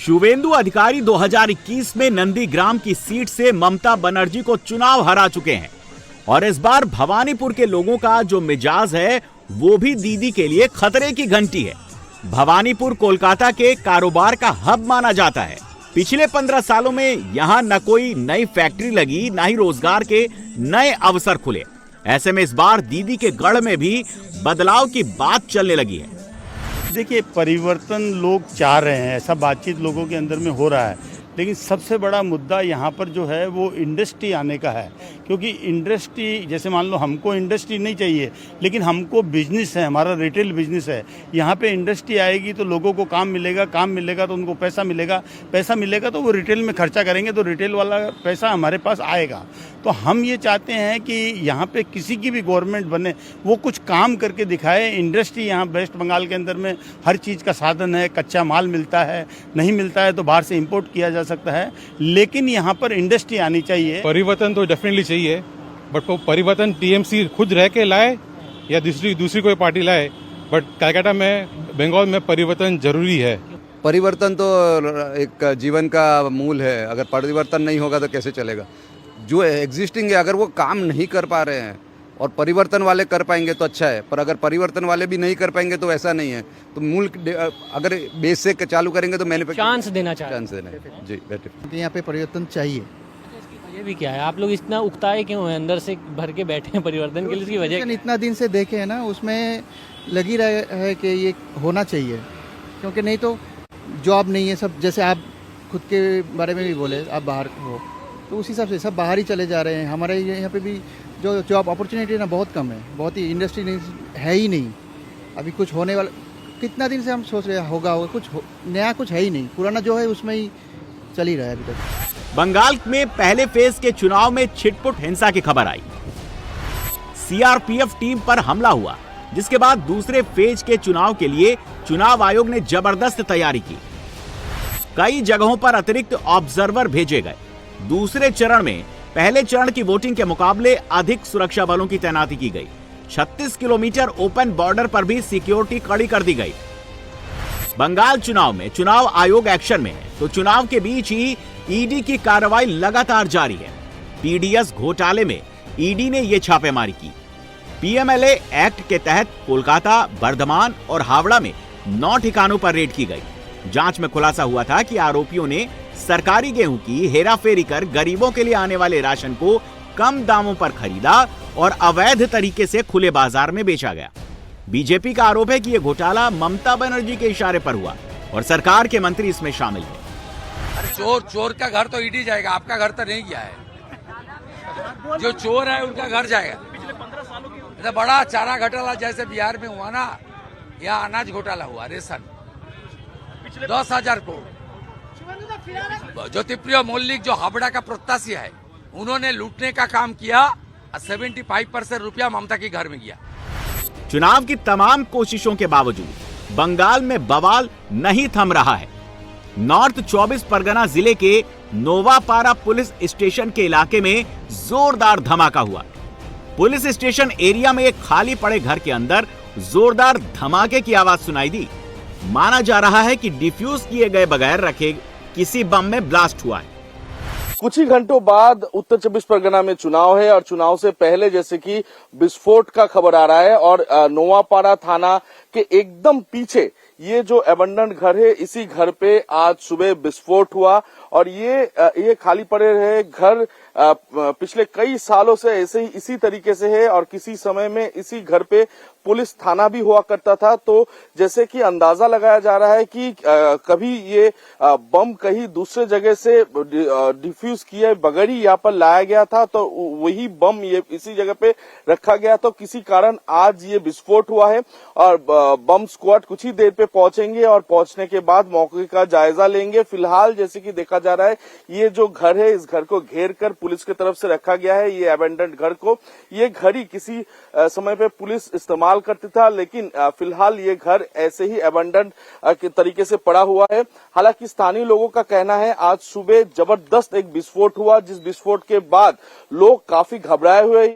शुवेंदु अधिकारी 2021 में नंदीग्राम की सीट से ममता बनर्जी को चुनाव हरा चुके हैं और इस बार भवानीपुर के लोगों का जो मिजाज है वो भी दीदी के लिए खतरे की घंटी है। भवानीपुर कोलकाता के कारोबार का हब माना जाता है। पिछले 15 सालों में यहाँ न कोई नई फैक्ट्री लगी, न ही रोजगार के नए अवसर खुले। ऐसे में इस बार दीदी के गढ़ में भी बदलाव की बात चलने लगी है। देखिए, परिवर्तन लोग चाह रहे हैं, ऐसा बातचीत लोगों के अंदर में हो रहा है, लेकिन सबसे बड़ा मुद्दा यहाँ पर जो है वो इंडस्ट्री आने का है। क्योंकि इंडस्ट्री, जैसे मान लो हमको इंडस्ट्री नहीं चाहिए, लेकिन हमको बिजनेस है, हमारा रिटेल बिजनेस है। यहाँ पे इंडस्ट्री आएगी तो लोगों को काम मिलेगा, काम मिलेगा तो उनको पैसा मिलेगा, पैसा मिलेगा तो वो रिटेल में खर्चा करेंगे, तो रिटेल वाला पैसा हमारे पास आएगा। तो हम ये चाहते हैं कि यहाँ पे किसी की भी गवर्नमेंट बने, वो कुछ काम करके दिखाए। इंडस्ट्री यहाँ वेस्ट बंगाल के अंदर में हर चीज़ का साधन है, कच्चा माल मिलता है, नहीं मिलता है तो बाहर से इंपोर्ट किया जा सकता है, लेकिन यहाँ पर इंडस्ट्री आनी चाहिए। परिवर्तन तो डेफिनेटली चाहिए, बट वो परिवर्तन टीएमसी खुद रह के लाए या दूसरी कोई पार्टी लाए, बट कलकत्ता में, बंगाल में परिवर्तन जरूरी है। परिवर्तन तो एक जीवन का मूल है। अगर परिवर्तन नहीं होगा तो कैसे चलेगा। जो एग्जिस्टिंग है, अगर वो काम नहीं कर पा रहे हैं और परिवर्तन वाले कर पाएंगे तो अच्छा है, पर अगर परिवर्तन वाले भी नहीं कर पाएंगे तो ऐसा नहीं है। तो मूल अगर बेस से चालू करेंगे तो मैन्युफैक्चरिंग चांस देना है जी। यहाँ पे परिवर्तन चाहिए। ये भी क्या है, आप लोग इतना उकताए क्यों हैं, अंदर से भर के बैठे हैं परिवर्तन के लिए? इसकी वजह इतना दिन से देखे है ना, उसमें लगी रहा है कि ये होना चाहिए, क्योंकि नहीं तो जॉब नहीं है। सब जैसे आप खुद के बारे में भी बोले, आप बाहर हो तो उस हिसाब से सब बाहर ही चले जा रहे हैं। हमारे यहाँ पे भी जो जॉब अपॉर्चुनिटी ना बहुत कम है, बहुत ही इंडस्ट्री है ही नहीं। अभी कुछ होने वाला, कितना दिन से हम सोच रहे होगा, कुछ नया कुछ है ही नहीं, पुराना जो है उसमें ही चल ही रहा है अभी तक। बंगाल में पहले फेज के चुनाव में छिटपुट हिंसा की खबर आई। सीआरपीएफ टीम पर हमला हुआ, जिसके बाद दूसरे फेज के चुनाव के लिए चुनाव आयोग ने जबरदस्त तैयारी की। कई जगहों पर अतिरिक्त ऑब्जर्वर भेजे गए। दूसरे चरण में पहले चरण की वोटिंग के मुकाबले अधिक सुरक्षा बलों की तैनाती की गई। 36 किलोमीटर ओपन बॉर्डर पर भी सिक्योरिटी कड़ी कर दी गई। बंगाल चुनाव में चुनाव आयोग एक्शन में है, तो चुनाव के बीच ही ईडी की कार्रवाई लगातार जारी है। पीडीएस घोटाले में ईडी ने यह छापेमारी की। पीएमएलए एक्ट के तहत कोलकाता, बर्धमान और हावड़ा में 9 ठिकानों पर रेड की गई। जांच में खुलासा हुआ था कि आरोपियों ने सरकारी गेहूं की हेराफेरी कर गरीबों के लिए आने वाले राशन को कम दामों पर खरीदा और अवैध तरीके से खुले बाजार में बेचा गया। बीजेपी का आरोप है कि यह घोटाला ममता बनर्जी के इशारे पर हुआ और सरकार के मंत्री इसमें शामिल थे। अरे चोर का घर तो ईडी जाएगा, आपका घर तो नहीं गया है। जो चोर है उनका घर जाएगा। पिछले बड़ा चारा घोटाला जैसे बिहार में हुआ ना, यहाँ अनाज घोटाला हुआ, रेशन 10,000 करोड़। ज्योतिप्रिय मौलिक जो हावड़ा का प्रत्याशी है, उन्होंने लूटने का काम किया। 75% रुपया ममता के घर में गया। चुनाव की तमाम कोशिशों के बावजूद बंगाल में बवाल नहीं थम रहा है। नॉर्थ 24 परगना जिले के नोवापारा पुलिस स्टेशन के इलाके में जोरदार धमाका हुआ। पुलिस स्टेशन एरिया में एक खाली पड़े घर के अंदर जोरदार धमाके की आवाज सुनाई दी। माना जा रहा है कि डिफ्यूज किए गए बगैर रखे किसी बम में ब्लास्ट हुआ है। कुछ ही घंटों बाद उत्तर 24 परगना में चुनाव है और चुनाव से पहले जैसे कि विस्फोट का खबर आ रहा है और नोवापाड़ा थाना के एकदम पीछे ये जो एबंडन घर है, इसी घर पे आज सुबह विस्फोट हुआ और ये खाली पड़े रहे घर पिछले कई सालों से ऐसे ही इसी तरीके से है और किसी समय में इसी घर पे पुलिस थाना भी हुआ करता था। तो जैसे कि अंदाजा लगाया जा रहा है कि कभी ये बम कहीं दूसरे जगह से डिफ्यूज किए बगैर ही यहाँ पर लाया गया था, तो वही बम ये इसी जगह पे रखा गया, तो किसी कारण आज ये विस्फोट हुआ है और बम स्क्वाड कुछ ही देर पे पहुंचेंगे और पहुंचने के बाद मौके का जायजा लेंगे। फिलहाल जैसे कि देखा जा रहा है, ये जो घर है, इस घर को घेर कर पुलिस की तरफ से रखा गया है। ये अबेंडन्ड घर को, ये घर ही किसी समय पे पुलिस इस्तेमाल करती था, लेकिन फिलहाल ये घर ऐसे ही अबेंडन्ड के तरीके से पड़ा हुआ है। हालांकि स्थानीय लोगों का कहना है आज सुबह जबरदस्त एक विस्फोट हुआ, जिस विस्फोट के बाद लोग काफी घबराए हुए